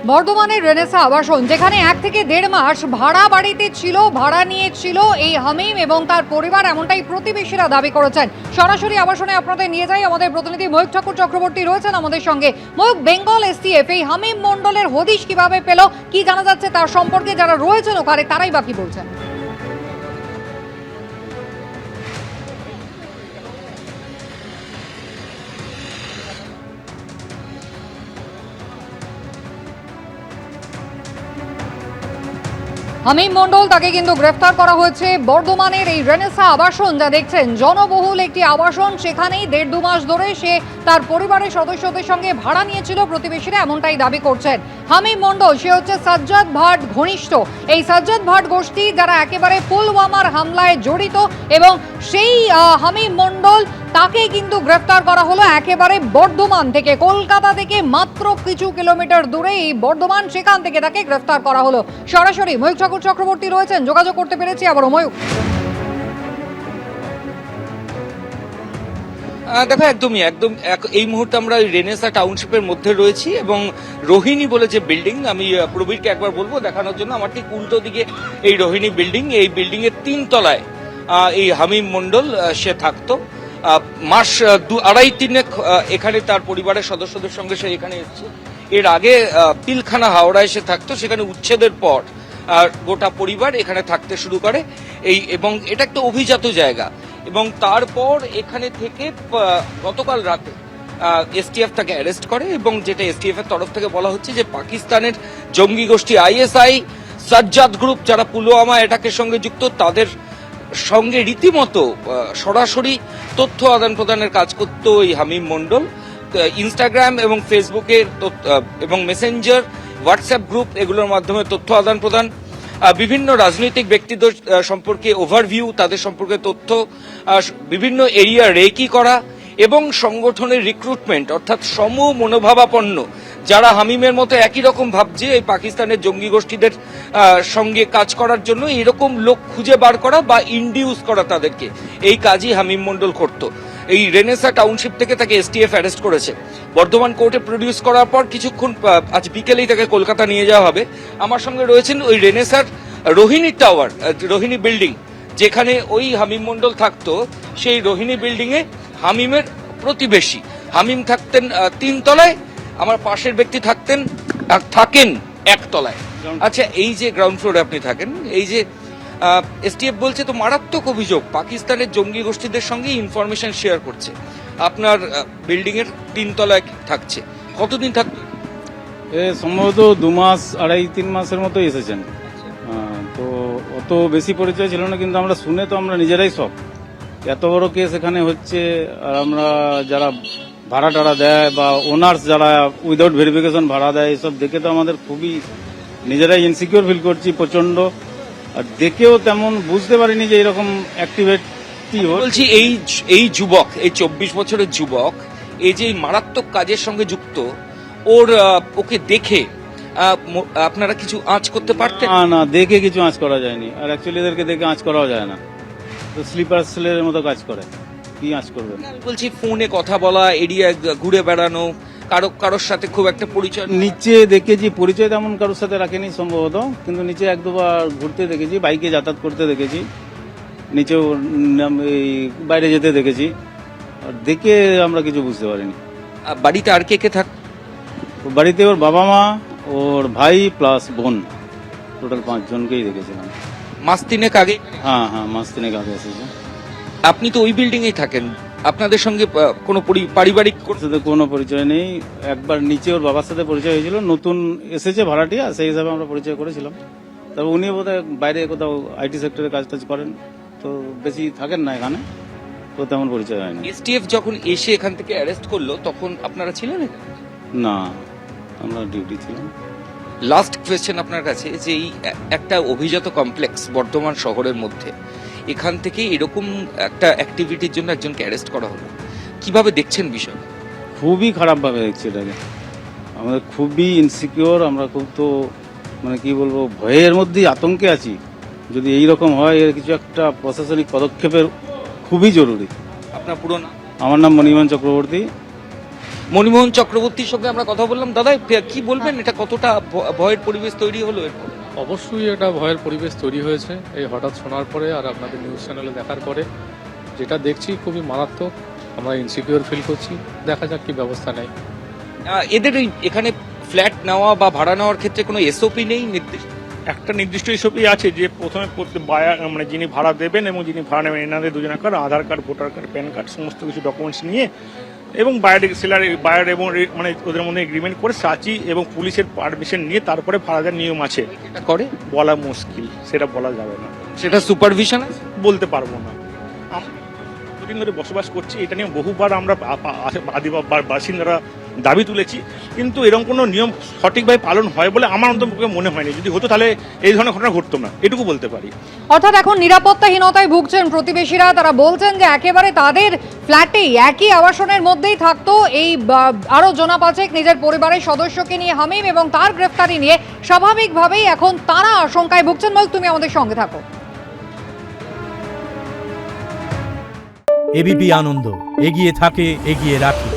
বর্ধমানের রেনেসা আবাসন, যেখানে 1 থেকে 1.5 মাস ভাড়া বাড়িতে ছিল, ভাড়া নিয়েছিল এই হামিম এবং তার পরিবার, এমনটাই প্রতিবেশীরা দাবি করেছেন। সরাসরি আবাসনে আপনাদের নিয়ে যাই, আমাদের প্রতিনিধি ময়ূক ঠাকুর চক্রবর্তী রয়েছেন আমাদের সঙ্গে। ময়ূক, বেঙ্গল এসটিএফ এই হামিম মণ্ডলের হদিশ কিভাবে পেল, কি জানা যাচ্ছে তার সম্পর্কে? যারা রয়েছেন ওখানে তারাই বাকি বলছেন। হামিম মণ্ডল, তাকে কিন্তু গ্রেফতার করা হয়েছে। বর্ধমানের এই রেনেসা আবাসন, যা দেখছেন জনবহুল একটি আবাসন, সেখানেই 1.5-2 মাস ধরে সে তার পরিবারের সদস্যদের সঙ্গে ভাড়া নিয়েছিল। প্রতিবেশীরা এমনটাই দাবি করছেন। হামিম মণ্ডল, সে হচ্ছে সাজ্জাদ ভাট ঘনিষ্ঠ। এই সাজ্জাদ ভাট গোষ্ঠী যারা একেবারে পুলওয়ামার হামলায় জড়িত, এবং সেই হামিম মণ্ডল, তাকে কিন্তু গ্রেফতার করা হলো একেবারে বর্ধমান থেকে। কলকাতা থেকে মাত্র কিছু কিলোমিটার দূরে এই বর্ধমান, সেখান থেকে তাকে গ্রেফতার করা হলো। সরাসরি ময়ূক ঠাকুর চক্রবর্তী রয়েছেন, যোগাযোগ করতে পেরেছি আবারও। ময়ূক, দেখো, একদম এই মুহূর্তে আমরা রেনেসা টাউনশিপের মধ্যে রয়েছি, এবং রোহিণী বলে যে বিল্ডিং, আমি প্রবীরকে একবার বলবো দেখানোর জন্য। আমার ঠিক উল্টো দিকে এই রোহিণী বিল্ডিং, এই বিল্ডিং এর 3 তলায় এই হামিম মণ্ডল সে থাকতো। মাস 2-2.5 এখানে তার পরিবারের সদস্যদের সঙ্গে সে এখানে এসেছে। এর আগে পিলখানা হাওড়ায় সে থাকতো, সেখানে উচ্ছেদের পর গোটা পরিবার এখানে থাকতে শুরু করে। এবং এটা একটা অভিজাত জায়গা, এবং তারপর এখানে থেকে গতকাল রাতে এসটিএফ তাকে অ্যারেস্ট করে, এবং যেটা এসটিএফ এর তরফ থেকে বলা হচ্ছে যে পাকিস্তানের জঙ্গি গোষ্ঠী আইএসআই, সাজ্জাদ গ্রুপ, যারা পুলওয়ামা অ্যাটাকের সঙ্গে যুক্ত, তাদের সঙ্গে রীতিমতো সরাসরি তথ্য আদান প্রদানের কাজ করতো এই হামিম মণ্ডল। ইনস্টাগ্রাম এবং ফেসবুকের এবং মেসেঞ্জার, হোয়াটসঅ্যাপ গ্রুপ, এগুলোর মাধ্যমে তথ্য আদান প্রদান, বিভিন্ন রাজনৈতিক ব্যক্তিদের সম্পর্কে ওভারভিউ, তাদের সম্পর্কে তথ্য, বিভিন্ন এরিয়া রেকি করা, এবং সংগঠনের রিক্রুটমেন্ট, অর্থাৎ সম মনোভাবাপন্ন যারা হামিমের মতো একই রকম ভাবছে এই পাকিস্তানের জঙ্গি গোষ্ঠীদের সঙ্গে কাজ করার জন্য, এরকম লোক খুঁজে বার করা বা ইনডিউস করা তাদেরকে, এই কাজই হামিম মণ্ডল করত। এই রেনেসা টাউনশিপ থেকে তাকে এসটিএফ অ্যারেস্ট করেছে। বর্ধমান কোর্টে প্রডিউস করার পর কিছুক্ষণ, আজ বিকেলেই তাকে কলকাতা নিয়ে যাওয়া হবে। আমার সঙ্গে রয়েছেন ওই রেনেসার রোহিণী টাওয়ার, রোহিণী বিল্ডিং, যেখানে ওই হামিম মণ্ডল থাকতো। সেই রোহিণী বিল্ডিং এ হামিমের প্রতিবেশী হামিম থাকতেন 3 তলায়, আমার পাশের ব্যক্তি থাকেন 1 তলায়। আচ্ছা, এই যে গ্রাউন্ড ফ্লোরে আপনি থাকেন, এই যে এসটিএফ বলছে তো মারাত্মক অভিযোগ, পাকিস্তানের জঙ্গি গোষ্ঠীদের সঙ্গে ইনফরমেশন শেয়ার করছে, আপনার বিল্ডিং এর 3 তলায় থাকছে। কতদিন থাকবে? সম্ভবত 2 মাস, 2.5-3 মাসের মতো এসেছেন। তো অত বেশি পরিচয় ছিল না, কিন্তু আমরা শুনে তো আমরা নিজেরাই সব, এত বড় কেস এখানে হচ্ছে। আর আমরা যারা ভাড়া টাড়া দেয় বা ওনার্স যারা উইদাউট ভেরিফিকেশন ভাড়া দেয়, এসব দেখে তো আমাদের খুবই নিজেরাই ইনসিকিউর ফিল করছি প্রচন্ড। আর দেখেও তেমন বুঝতে পারিনি যে এরকম অ্যাক্টিভিটি বলছি। এই যুবক, এই 24 বছরের যুবক, এই যে মারাত্মক কাজের সঙ্গে যুক্ত, ওকে দেখে আপনারা কিছু আঁচ করতে পারতেন? না, দেখে কিছু আঁচ করা যায়নি। আর অ্যাকচুয়ালি এদেরকে দেখে আঁচ করাও যায় না, তো স্লিপার সেলের মতো কাজ করে, কি আঁচ করবে? বলছি, ফোনে কথা বলা, এরিয়া ঘুরে বেড়ানো, কারোর সাথে খুব একটা পরিচয়? নিচে দেখেছি, পরিচয় তেমন কারোর সাথে রাখেনি সম্ভবত, কিন্তু নিচে 1-2 বার ঘুরতে দেখেছি, বাইকে যাতায়াত করতে দেখেছি, নিচেও এই বাইরে যেতে দেখেছি। আর দেখে আমরা কিছু বুঝতে পারিনি। বাড়িতে আর কে কে থাক? বাড়িতে ওর বাবা মা, ওর ভাই প্লাস বোন, টোটাল 5 জনকেই দেখেছিলাম। মাস 3 আগে? হ্যাঁ, মাস 3 আগে এসেছে। আপনি তো ওই বিল্ডিং এই থাকেন, আপনাদের সঙ্গে কোনো পারিবারিক সাথে কোনো পরিচয় নেই। একবার নিচে ওর বাবার সাথে পরিচয় হয়েছিল, নতুন এসেছে ভাড়াটিয়া, সেই হিসাবে আমরা পরিচয় করেছিলাম। তবে উনি বোধহয় বাইরে কোথাও আইটি সেক্টরে কাজ টাজ করেন, তো বেশি থাকেন না এখানে, তো তেমন পরিচয় হয়নি। এসটিএফ যখন এসে এখান থেকে অ্যারেস্ট করলো, তখন আপনারা ছিলেন? না, আমরা ডিউটি ছিলাম। লাস্ট কোয়েশ্চেন আপনার কাছে, যে এই একটা অভিজাত কমপ্লেক্স বর্ধমান শহরের মধ্যে, এখান থেকে এরকম একটা অ্যাক্টিভিটির জন্য একজনকে অ্যারেস্ট করা হলো, কিভাবে দেখছেন বিষয়? খুবই খারাপভাবে দেখছি এটাকে, আমাদের খুবই ইনসিকিউর, আমরা খুব, তো মানে কি বলবো, ভয়ের মধ্যেই আতঙ্কে আছি। যদি এইরকম হয়, এর কিছু একটা প্রশাসনিক পদক্ষেপের খুবই জরুরি। আপনার পুরো নাম? আমার নাম মণিমান চক্রবর্তী। মণিমোহন চক্রবর্তীর সঙ্গে আমরা কথা বললাম। দাদা কি বলবেন, এটা কতটা ভয়ের পরিবেশ তৈরি হলো এরপর? অবশ্যই এটা ভয়ের পরিবেশ তৈরি হয়েছে এই হঠাৎ শোনার পরে আর আপনাদের নিউজ চ্যানেলে দেখার পরে। যেটা দেখছি খুবই মারাত্মক, আমরা ইনসিকিউর ফিল করছি, দেখা যাক কি ব্যবস্থা নেয়। এদের এখানে ফ্ল্যাট নেওয়া বা ভাড়া নেওয়ার ক্ষেত্রে কোনো এসওপি নেই নির্দিষ্ট? একটা নির্দিষ্ট এসওপি আছে যে প্রথমে বায়ার মানে যিনি ভাড়া দেবেন এবং যিনি ভাড়া নেবেন এনাদের দুজনাকার Aadhaar card, voter card, PAN card সমস্ত কিছু ডকুমেন্টস নিয়ে এবং বায়ার এবং মানে ওদের মধ্যে এগ্রিমেন্ট করে সাচি এবং পুলিশের পারমিশন নিয়ে তারপরে ভাড়া দেওয়ার নিয়ম আছে। এটা করে বলা মুশকিল, সেটা বলা যাবে না, সেটা সুপারভিশন আছে? বলতে পারবো না। দুদিন ধরে বসবাস করছি, এটা নিয়ে বহুবার আমরা বাসিন্দারা দাবি তুলেছি, কিন্তু এরকম কোনো নিয়ম সঠিকভাবে পালন হয় বলে আমার অন্তত মনে হয়নি। যদি হতো তাহলে এই ধরনের ঘটনা ঘটতো না, এটুকু বলতে পারি। অর্থাৎ এখন নিরাপত্তাহীনতায় ভুগছেন প্রতিবেশীরা। তারা বলছেন যে একেবারে তাদের ফ্ল্যাটেই একই আবাসনের মধ্যেই থাকতো এই আরো জনা পাচেক নিজের পরিবারের সদস্যকে নিয়ে হামিম এবং তার গ্রেফতারি নিয়ে স্বাভাবিকভাবেই এখন তারা আশঙ্কায় ভুগছেন। বল, তুমি আমাদের সঙ্গে থাকো। এবিপি আনন্দ, এগিয়ে থাকে, এগিয়ে রাখে।